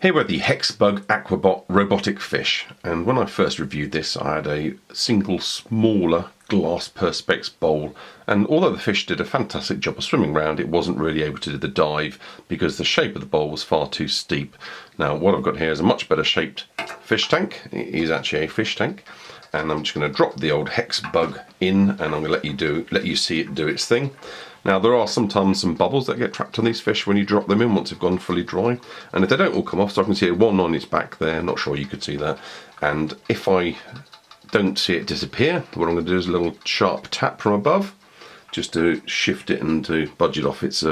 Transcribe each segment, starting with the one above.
Here we're at the HexBug AquaBot Robotic Fish, and when I first reviewed this I had a single smaller glass perspex bowl, and although the fish did a fantastic job of swimming around, it wasn't really able to do the dive because the shape of the bowl was far too steep. Now what I've got here is a much better shaped fish tank. It is actually a fish tank, and I'm just going to drop the old HexBug in, and I'm going to let you see it do its thing. Now there are sometimes some bubbles that get trapped on these fish when you drop them in once they've gone fully dry, and if they don't all come off, so I can see one on its back there, not sure you could see that, and if I don't see it disappear, what I'm going to do is a little sharp tap from above just to shift it and to budge it off its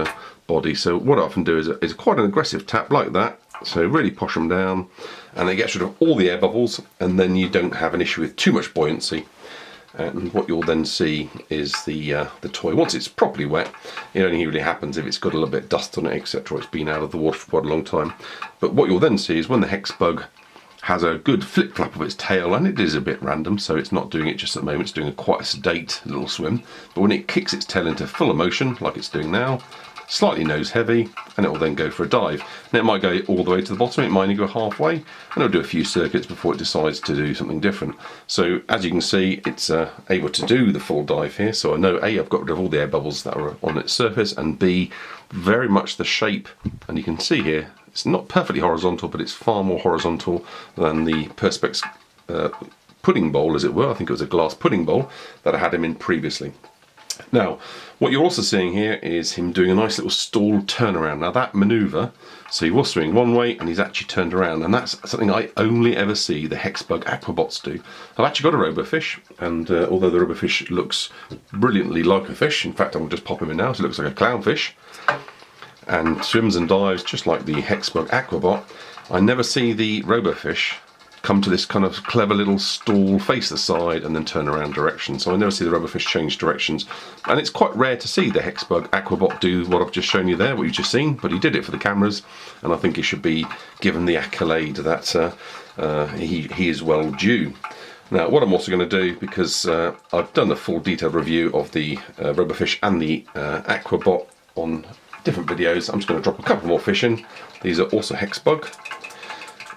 body. So what I often do is quite an aggressive tap like that, so really push them down, and it gets rid of all the air bubbles, and then you don't have an issue with too much buoyancy. And what you'll then see is the toy, once it's properly wet, it only really happens if it's got a little bit of dust on it, etc. It's been out of the water for quite a long time. But what you'll then see is when the HexBug has a good flip flap of its tail, and it is a bit random, so it's not doing it just at the moment, it's doing quite a sedate little swim, but when it kicks its tail into full motion like it's doing now, slightly nose heavy, and it will then go for a dive. And it might go all the way to the bottom, it might only go halfway, and it'll do a few circuits before it decides to do something different. So as you can see, it's able to do the full dive here, so I know A, I've got rid of all the air bubbles that are on its surface, and B, very much the shape, and you can see here, it's not perfectly horizontal, but it's far more horizontal than the Perspex pudding bowl, as it were. I think it was a glass pudding bowl that I had him in previously. Now, what you're also seeing here is him doing a nice little stall turnaround. Now that manoeuvre, so he was swimming one way and he's actually turned around, and that's something I only ever see the HexBug AquaBots do. I've actually got a RoboFish, and although the RoboFish looks brilliantly like a fish, in fact I'll just pop him in now, so it looks like a clownfish, and swims and dives just like the HexBug AquaBot, I never see the RoboFish come to this kind of clever little stall, face the side, and then turn around direction. So I never see the RoboFish change directions, and it's quite rare to see the HexBug AquaBot do what I've just shown you there, what you've just seen, but he did it for the cameras, and I think he should be given the accolade that he is well due. Now what I'm also going to do, because I've done a full detailed review of the RoboFish and the AquaBot on different videos, I'm just going to drop a couple more fish in. These are also HexBug.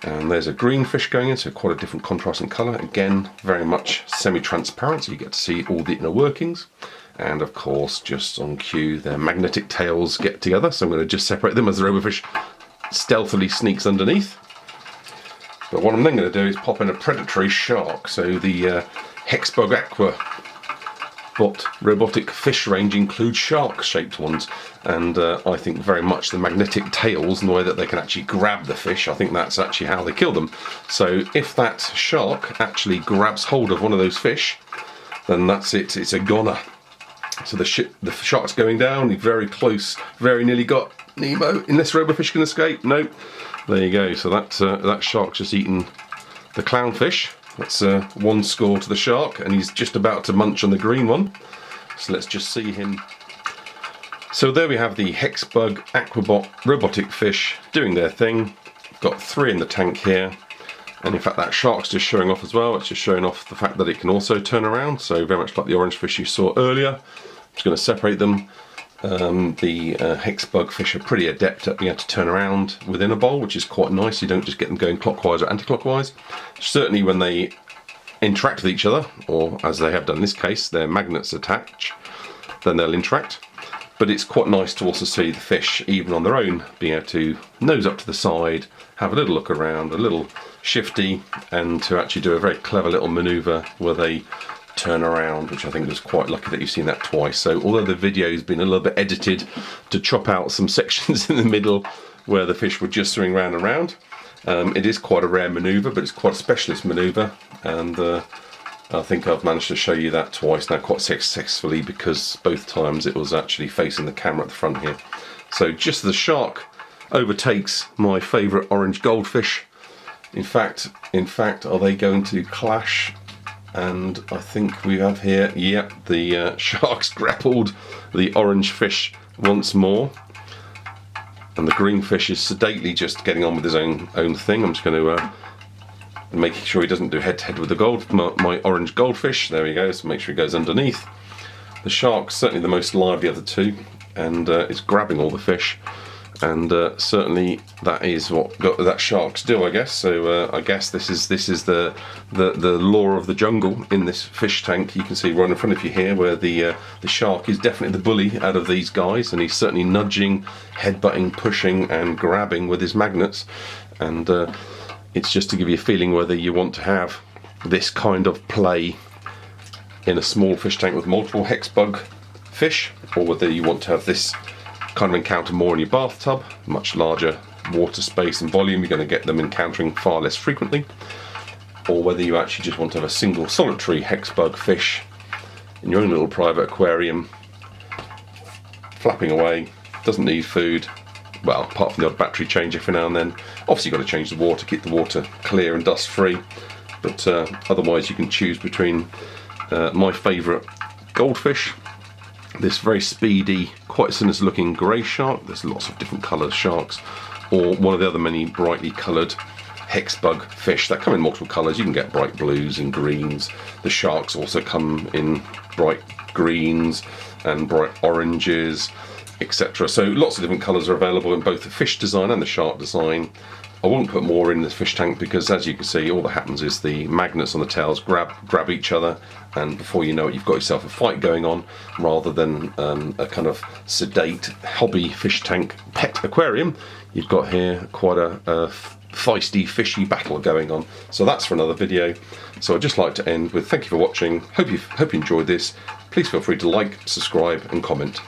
And there's a green fish going in, so quite a different contrast in colour. Again, very much semi-transparent, so you get to see all the inner workings. And of course, just on cue, their magnetic tails get together, so I'm going to just separate them as the RoboFish stealthily sneaks underneath. But what I'm then going to do is pop in a predatory shark. So the HexBug AquaBot robotic fish range includes shark-shaped ones, and I think very much the magnetic tails and the way that they can actually grab the fish, I think that's actually how they kill them. So if that shark actually grabs hold of one of those fish, then that's it, it's a goner. So the shark's going down, he's very close, very nearly got Nemo, unless RoboFish can escape. Nope, there you go. So that shark's just eaten the clownfish. That's one score to the shark, and he's just about to munch on the green one. So let's just see him. So there we have the HexBug AquaBot robotic fish doing their thing. We've got 3 in the tank here, and in fact that shark's just showing off as well. It's just showing off the fact that it can also turn around, so very much like the orange fish you saw earlier. I'm just going to separate them. The HexBug fish are pretty adept at being able to turn around within a bowl, which is quite nice. You don't just get them going clockwise or anti-clockwise. Certainly when they interact with each other, or as they have done in this case, their magnets attach, then they'll interact. But it's quite nice to also see the fish, even on their own, being able to nose up to the side, have a little look around, a little shifty, and to actually do a very clever little manoeuvre where they turn around, which I think is quite lucky that you've seen that twice. So although the video's been a little bit edited to chop out some sections in the middle where the fish were just swimming round and round, it is quite a rare manoeuvre, but it's quite a specialist manoeuvre, and I think I've managed to show you that twice now quite successfully, because both times it was actually facing the camera at the front here. So just as the shark overtakes my favourite orange goldfish, in fact, are they going to clash? And I think we have here, yep, the shark's grappled the orange fish once more, and the green fish is sedately just getting on with his own thing. I'm just going to make sure he doesn't do head-to-head with the my orange goldfish. There we go, so make sure he goes underneath. The shark's certainly the most lively of the two, and it's grabbing all the fish, And certainly that is what that sharks do, I guess. So I guess this is the law of the jungle in this fish tank. You can see right in front of you here where the shark is definitely the bully out of these guys, and he's certainly nudging, headbutting, pushing and grabbing with his magnets. And it's just to give you a feeling whether you want to have this kind of play in a small fish tank with multiple HexBug fish, or whether you want to have this kind of encounter more in your bathtub, much larger water space and volume, you're going to get them encountering far less frequently, or whether you actually just want to have a single solitary HexBug fish in your own little private aquarium, flapping away, doesn't need food, well, apart from the odd battery change every now and then. Obviously you've got to change the water, keep the water clear and dust free, but otherwise you can choose between my favourite goldfish, this very speedy, quite sinister looking grey shark, there's lots of different coloured sharks, or one of the other many brightly coloured HexBug fish that come in multiple colours. You can get bright blues and greens. The sharks also come in bright greens and bright oranges, etc. So lots of different colours are available in both the fish design and the shark design. I won't put more in the fish tank because, as you can see, all that happens is the magnets on the tails grab each other, and before you know it, you've got yourself a fight going on, rather than a kind of sedate hobby fish tank pet aquarium. You've got here quite a feisty, fishy battle going on. So that's for another video. So I'd just like to end with thank you for watching. Hope you enjoyed this. Please feel free to like, subscribe and comment.